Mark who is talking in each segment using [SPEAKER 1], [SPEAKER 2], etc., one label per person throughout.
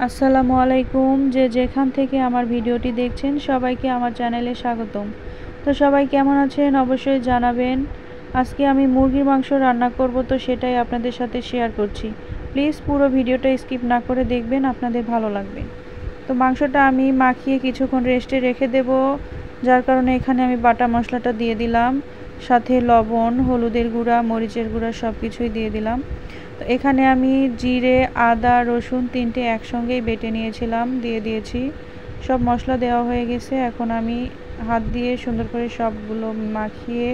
[SPEAKER 1] আসসালামু আলাইকুম। যে যেখান থেকে আমার ভিডিওটি দেখছেন সবাইকে আমার চ্যানেলে স্বাগতম। তো সবাই কেমন আছেন অবশ্যই জানাবেন। আজকে আমি মুরগির মাংস রান্না করব, তো সেটাই আপনাদের সাথে শেয়ার করছি। প্লিজ পুরো ভিডিওটা স্কিপ না করে দেখবেন, আপনাদের ভালো লাগবে। তো মাংসটা আমি মাখিয়ে কিছুক্ষণ রেস্টে রেখে দেব, যার কারণে এখানে আমি বাটা মশলাটা দিয়ে দিলাম, সাথে লবণ, হলুদের গুঁড়া, মরিচের গুঁড়া সব কিছুই দিয়ে দিলাম। তো এখানে আমি জিরে, আদা, রসুন তিনটে একসঙ্গেই বেটে নিয়েছিলাম, দিয়ে দিয়েছি। সব মশলা দেওয়া হয়ে গেছে। এখন আমি হাত দিয়ে সুন্দর করে সবগুলো মাখিয়ে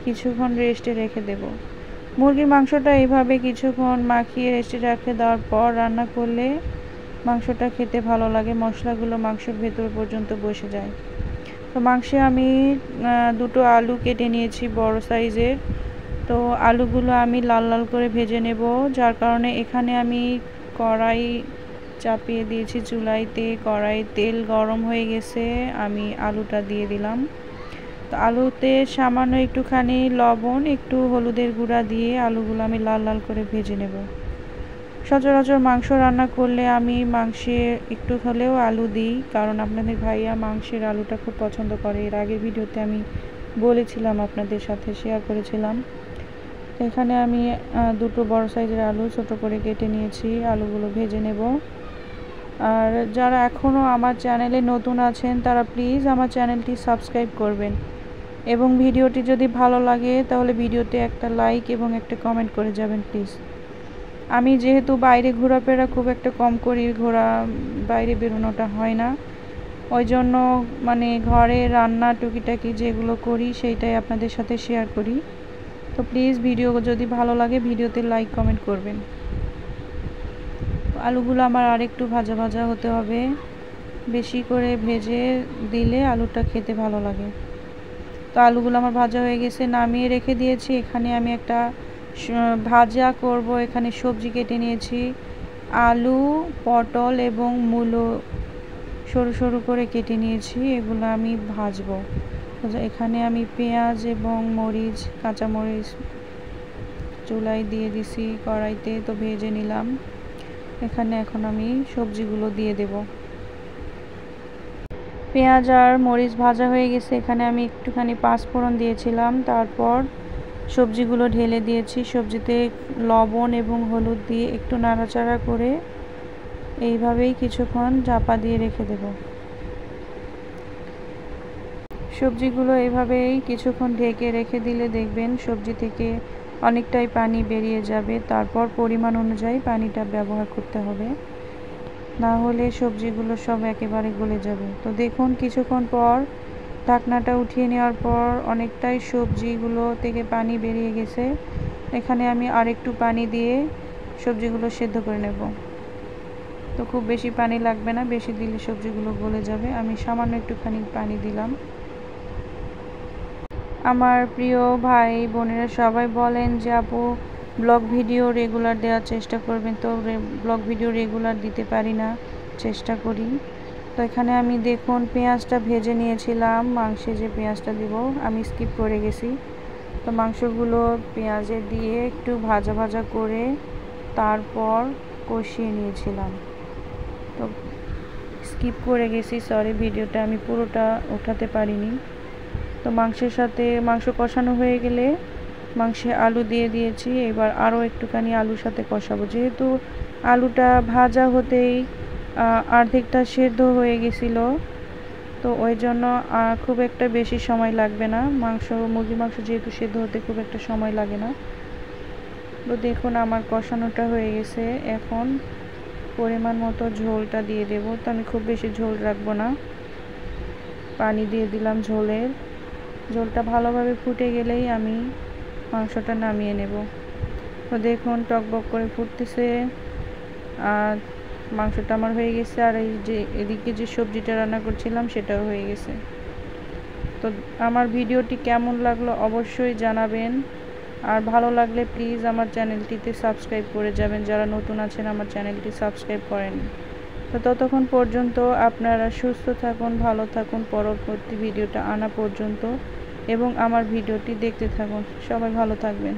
[SPEAKER 1] কিছুক্ষণ রেস্টে রেখে দেব। মুরগির মাংসটা এইভাবে কিছুক্ষণ মাখিয়ে রেস্টে রেখে দেওয়ার পর রান্না করলে মাংসটা খেতে ভালো লাগে, মশলাগুলো মাংসের ভেতর পর্যন্ত বসে যায়। তো মাংসে আমি দুটো আলু কেটে নিয়েছি বড় সাইজের। তো আলুগুলো আমি লাল লাল করে ভেজে নেব, যার কারণে এখানে আমি কড়াই চাপিয়ে দিয়েছি চুলাইতে। কড়াই তেল গরম হয়ে গেছে, আমি আলুটা দিয়ে দিলাম। তো আলুতে সামান্য একটুখানি লবণ, একটু হলুদের গুঁড়া দিয়ে আলুগুলো আমি লাল লাল করে ভেজে নেব। সচরাচর মাংস রান্না করলে আমি মাংসে একটু হলেও আলু দিই, কারণ আপনাদের ভাইয়া মাংসের আলুটা খুব পছন্দ করে। এর আগের ভিডিওতে আমি বলেছিলাম, আপনাদের সাথে শেয়ার করেছিলাম। এখানে আমি দুটো বড় সাইজের আলু ছোট করে কেটে নিয়েছি, আলুগুলো ভেজে নেব। আর যারা এখনও আমার চ্যানেলে নতুন আছেন তারা প্লিজ আমার চ্যানেলটি সাবস্ক্রাইব করবেন, এবং ভিডিওটি যদি ভালো লাগে তাহলে ভিডিওতে একটা লাইক এবং একটা কমেন্ট করে যাবেন প্লিজ। আমি যেহেতু বাইরে ঘোরাফেরা খুব একটা কম করি, বাইরে বেরোনোটা হয় না, ওই জন্য ঘরে রান্না টুকিটাকি যেগুলো করি সেইটাই আপনাদের সাথে শেয়ার করি। তো প্লিজ ভিডিও যদি ভালো লাগে ভিডিওতে লাইক কমেন্ট করবেন। আলুগুলো আমার আরেকটু ভাজা ভাজা হতে হবে, বেশি করে ভেজে দিলে আলুটা খেতে ভালো লাগে। তো আলুগুলো আমার ভাজা হয়ে গেছে, নামিয়ে রেখে দিয়েছি। এখানে আমি একটা ভাজা করব, এখানে সবজি কেটে নিয়েছি। আলু, পটল এবং মূলো সরু সরু করে কেটে নিয়েছি, এগুলো আমি ভাজবো। এখানে আমি পেঁয়াজ এবং মরিচ, কাঁচামরিচ চুলায় দিয়ে দিছি কড়াইতে, তো ভেজে নিলাম। এখানে এখন আমি সবজিগুলো দিয়ে দেব। পেঁয়াজ আর মরিচ ভাজা হয়ে গেছে, এখানে আমি একটুখানি পাঁচফোড়ন দিয়েছিলাম, তারপর সবজিগুলো ঢেলে দিয়েছি। সবজিতে লবণ এবং হলুদ দিয়ে একটু নাড়াচাড়া করে এইভাবেই কিছুক্ষণ চাপা দিয়ে রেখে দেব। সবজিগুলো এইভাবেই কিছুক্ষণ ঢেকে রেখে দিলে দেখবেন সবজি থেকে অনেকটাই পানি বেরিয়ে যাবে। তারপর পরিমাণ অনুযায়ী পানিটা ব্যবহার করতে হবে, না হলে সবজিগুলো সব একেবারে গলে যাবে। তো দেখুন কিছুক্ষণ পর ঢাকনাটা উঠিয়ে নেওয়ার পর অনেকটাই সবজিগুলো থেকে পানি বেরিয়ে গেছে। এখানে আমি আরেকটু পানি দিয়ে সবজিগুলো সেদ্ধ করে নেব। তো খুব বেশি পানি লাগবে না, বেশি দিলে সবজিগুলো গলে যাবে। আমি সামান্য একটুখানি পানি দিলাম। আমার প্রিয় ভাই বোনেরা সবাই বলেন যে আপু ব্লগ ভিডিও রেগুলার দেওয়ার চেষ্টা করবেন, তো ব্লগ ভিডিও রেগুলার দিতে পারি না, চেষ্টা করি। তো এখানে আমি দেখুন পেঁয়াজটা ভেজে নিয়েছিলাম, মাংসে যে পেঁয়াজটা দিব আমি স্কিপ করে গেছি। তো মাংসগুলো পেঁয়াজে দিয়ে একটু ভাজা ভাজা করে তারপর কষিয়ে নিয়েছিলাম। তো স্কিপ করে গেছি, সরি, ভিডিওটা আমি পুরোটা ওঠাতে পারিনি। তো মাংসের সাথে মাংস কষানো হয়ে গেলে মাংসে আলু দিয়ে দিয়েছি। এবার আরও একটুখানি আলুর সাথে কষাবো, যেহেতু আলুটা ভাজা হতেই অর্ধেকটা সেদ্ধ হয়ে গেছিলো, তো ওই জন্য খুব একটা বেশি সময় লাগবে না। মুরগির মাংস যেহেতু সেদ্ধ হতে খুব একটা সময় লাগে না। তো দেখুন আমার কষানোটা হয়ে গেছে, এখন পরিমাণ মতো ঝোলটা দিয়ে দেব। তো আমি খুব বেশি ঝোল রাখবো না, পানি দিয়ে দিলাম ঝোলের। ঝোলটা ভালোভাবে ফুটে গেলেই আমি মাংসটা নামিয়ে নেব। তো দেখুন টকবক করে ফুটতেছে, আর মাংসটা আমার হয়ে গেছে। আর এই যে এদিকে যে সবজিটা রান্না করছিলাম সেটাও হয়ে গেছে। তো আমার ভিডিওটি কেমন লাগলো অবশ্যই জানাবেন, আর ভালো লাগলে প্লিজ আমার চ্যানেলটিতে সাবস্ক্রাইব করে যাবেন, যারা নতুন আছেন আমার চ্যানেলটি সাবস্ক্রাইব করেন। তো ততক্ষণ পর্যন্ত আপনারা সুস্থ থাকুন, ভালো থাকুন পরবর্তী ভিডিওটা আনা পর্যন্ত, এবং আমার ভিডিওটি দেখতে থাকুন। সবাই ভালো থাকবেন।